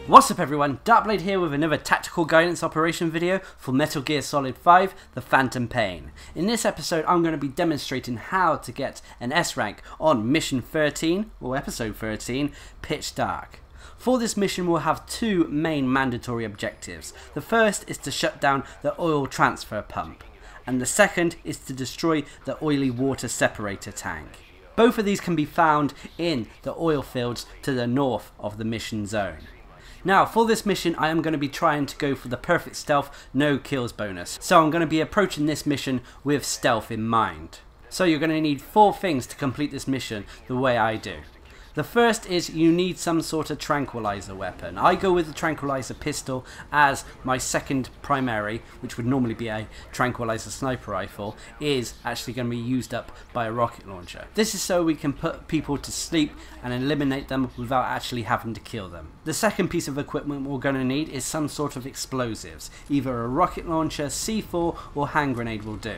What's up everyone, Darcblade here with another tactical guidance operation video for Metal Gear Solid 5, The Phantom Pain. In this episode I'm going to be demonstrating how to get an S rank on Mission 13, or Episode 13, Pitch Dark. For this mission we'll have two main mandatory objectives. The first is to shut down the oil transfer pump, and the second is to destroy the oily water separator tank. Both of these can be found in the oil fields to the north of the mission zone. Now for this mission I am going to be trying to go for the perfect stealth no kills bonus, so I'm going to be approaching this mission with stealth in mind. So you're going to need 4 things to complete this mission the way I do. The first is you need some sort of tranquilizer weapon. I go with the tranquilizer pistol as my second primary, which would normally be a tranquilizer sniper rifle, is actually going to be used up by a rocket launcher. This is so we can put people to sleep and eliminate them without actually having to kill them. The second piece of equipment we're going to need is some sort of explosives. Either a rocket launcher, C4 or hand grenade will do.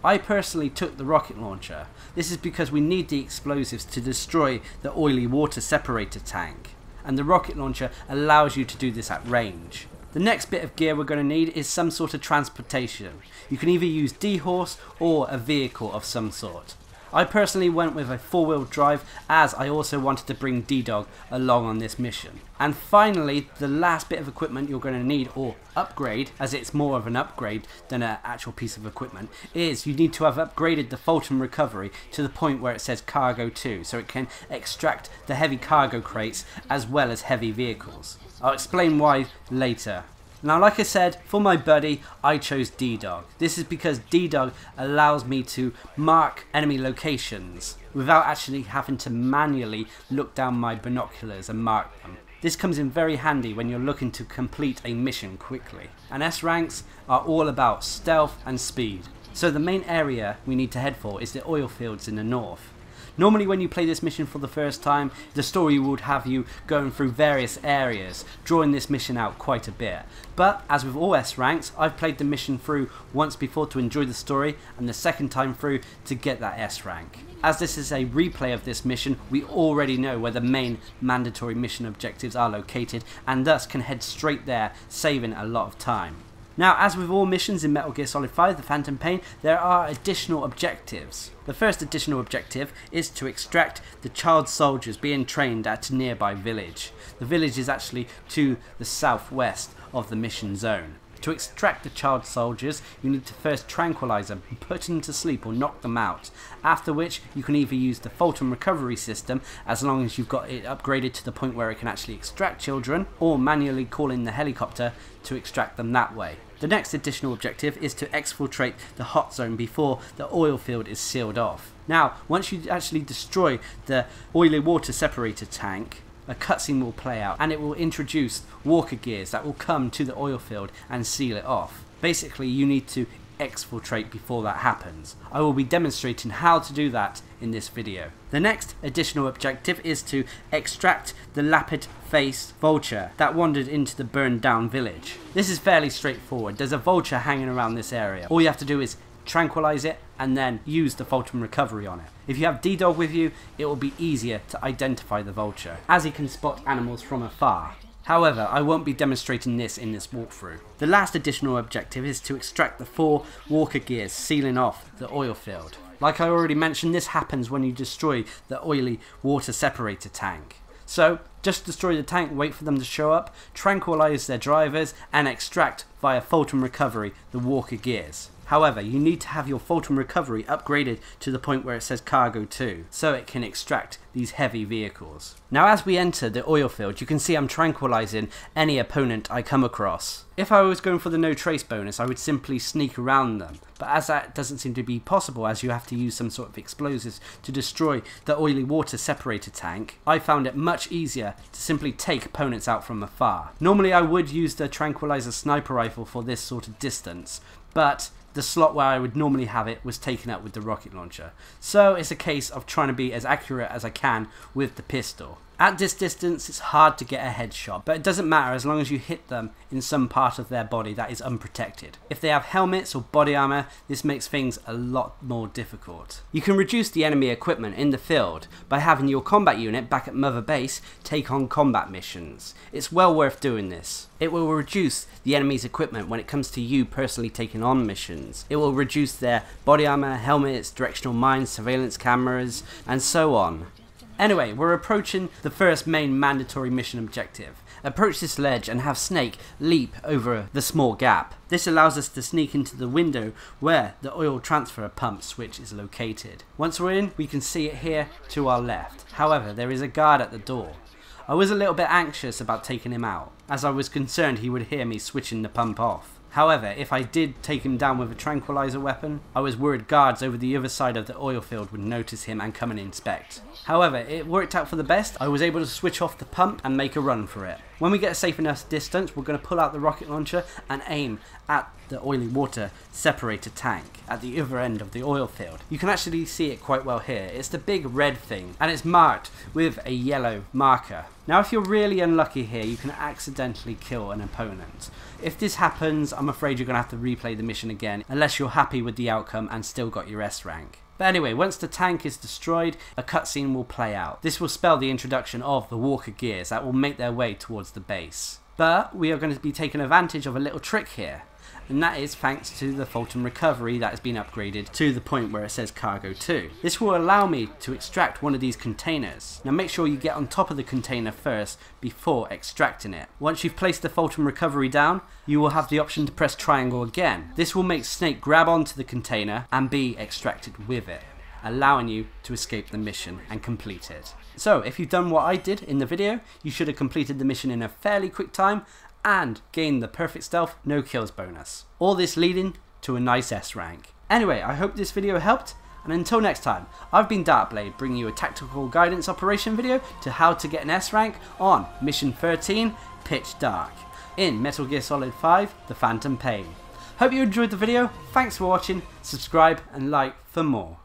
I personally took the rocket launcher. This is because we need the explosives to destroy the oily water separator tank, and the rocket launcher allows you to do this at range. The next bit of gear we're going to need is some sort of transportation. You can either use D-Horse or a vehicle of some sort. I personally went with a 4-wheel drive as I also wanted to bring D-Dog along on this mission. And finally, the last bit of equipment you're going to need, or upgrade, as it's more of an upgrade than an actual piece of equipment, is you need to have upgraded the Fulton recovery to the point where it says Cargo 2, so it can extract the heavy cargo crates as well as heavy vehicles. I'll explain why later. Now like I said, for my buddy I chose D-Dog. This is because D-Dog allows me to mark enemy locations without actually having to manually look down my binoculars and mark them. This comes in very handy when you're looking to complete a mission quickly. And S ranks are all about stealth and speed. So the main area we need to head for is the oil fields in the north. Normally when you play this mission for the first time, the story would have you going through various areas, drawing this mission out quite a bit. But as with all S ranks, I've played the mission through once before to enjoy the story, and the second time through to get that S rank. As this is a replay of this mission, we already know where the main mandatory mission objectives are located, and thus can head straight there, saving a lot of time. Now, as with all missions in Metal Gear Solid 5, The Phantom Pain, there are additional objectives. The first additional objective is to extract the child soldiers being trained at a nearby village. The village is actually to the southwest of the mission zone. To extract the child soldiers, you need to first tranquilize them, put them to sleep or knock them out, after which you can either use the Fulton recovery system as long as you've got it upgraded to the point where it can actually extract children, or manually call in the helicopter to extract them that way. The next additional objective is to exfiltrate the hot zone before the oil field is sealed off. Now, once you actually destroy the oily water separator tank, a cutscene will play out and it will introduce walker gears that will come to the oil field and seal it off. Basically, you need to exfiltrate before that happens. I will be demonstrating how to do that in this video. The next additional objective is to extract the lapid-faced vulture that wandered into the burned down village. This is fairly straightforward. There's a vulture hanging around this area. All you have to do is tranquilize it and then use the Fulton recovery on it. If you have D-Dog with you, it will be easier to identify the vulture, as he can spot animals from afar. However, I won't be demonstrating this in this walkthrough. The last additional objective is to extract the 4 walker gears sealing off the oil field. Like I already mentioned, this happens when you destroy the oily water separator tank. So, just destroy the tank, wait for them to show up, tranquilize their drivers, and extract via Fulton recovery the walker gears. However, you need to have your Fulton recovery upgraded to the point where it says Cargo 2, so it can extract these heavy vehicles. Now as we enter the oil field, you can see I'm tranquilizing any opponent I come across. If I was going for the no trace bonus, I would simply sneak around them, but as that doesn't seem to be possible as you have to use some sort of explosives to destroy the oily water separator tank, I found it much easier to simply take opponents out from afar. Normally I would use the tranquilizer sniper rifle for this sort of distance, but the slot where I would normally have it was taken up with the rocket launcher. So it's a case of trying to be as accurate as I can with the pistol. At this distance it's hard to get a headshot, but it doesn't matter as long as you hit them in some part of their body that is unprotected. If they have helmets or body armor, this makes things a lot more difficult. You can reduce the enemy equipment in the field by having your combat unit back at Mother Base take on combat missions. It's well worth doing this. It will reduce the enemy's equipment when it comes to you personally taking on missions. It will reduce their body armor, helmets, directional mines, surveillance cameras, and so on. Anyway, we're approaching the first main mandatory mission objective. Approach this ledge and have Snake leap over the small gap. This allows us to sneak into the window where the oil transfer pump switch is located. Once we're in, we can see it here to our left. However, there is a guard at the door. I was a little bit anxious about taking him out, as I was concerned he would hear me switching the pump off. However, if I did take him down with a tranquilizer weapon, I was worried guards over the other side of the oil field would notice him and come and inspect. However, it worked out for the best. I was able to switch off the pump and make a run for it. When we get a safe enough distance, we're going to pull out the rocket launcher and aim at the oily water separator tank at the other end of the oil field. You can actually see it quite well here. It's the big red thing and it's marked with a yellow marker. Now if you're really unlucky here, you can accidentally kill an opponent. If this happens, I'm afraid you're going to have to replay the mission again unless you're happy with the outcome and still got your S rank. But anyway, once the tank is destroyed, a cutscene will play out. This will spell the introduction of the Walker gears that will make their way towards the base. But we are going to be taking advantage of a little trick here. And that is thanks to the Fulton recovery that has been upgraded to the point where it says cargo 2. This will allow me to extract one of these containers. Now make sure you get on top of the container first before extracting it. Once you've placed the Fulton recovery down, you will have the option to press triangle again. This will make Snake grab onto the container and be extracted with it, allowing you to escape the mission and complete it. So if you've done what I did in the video, you should have completed the mission in a fairly quick time and gain the perfect stealth no kills bonus. All this leading to a nice S rank. Anyway, I hope this video helped, and until next time, I've been Darcblade, bringing you a tactical guidance operation video to how to get an S rank on Mission 13, Pitch Dark, in Metal Gear Solid 5, The Phantom Pain. Hope you enjoyed the video, thanks for watching, subscribe and like for more.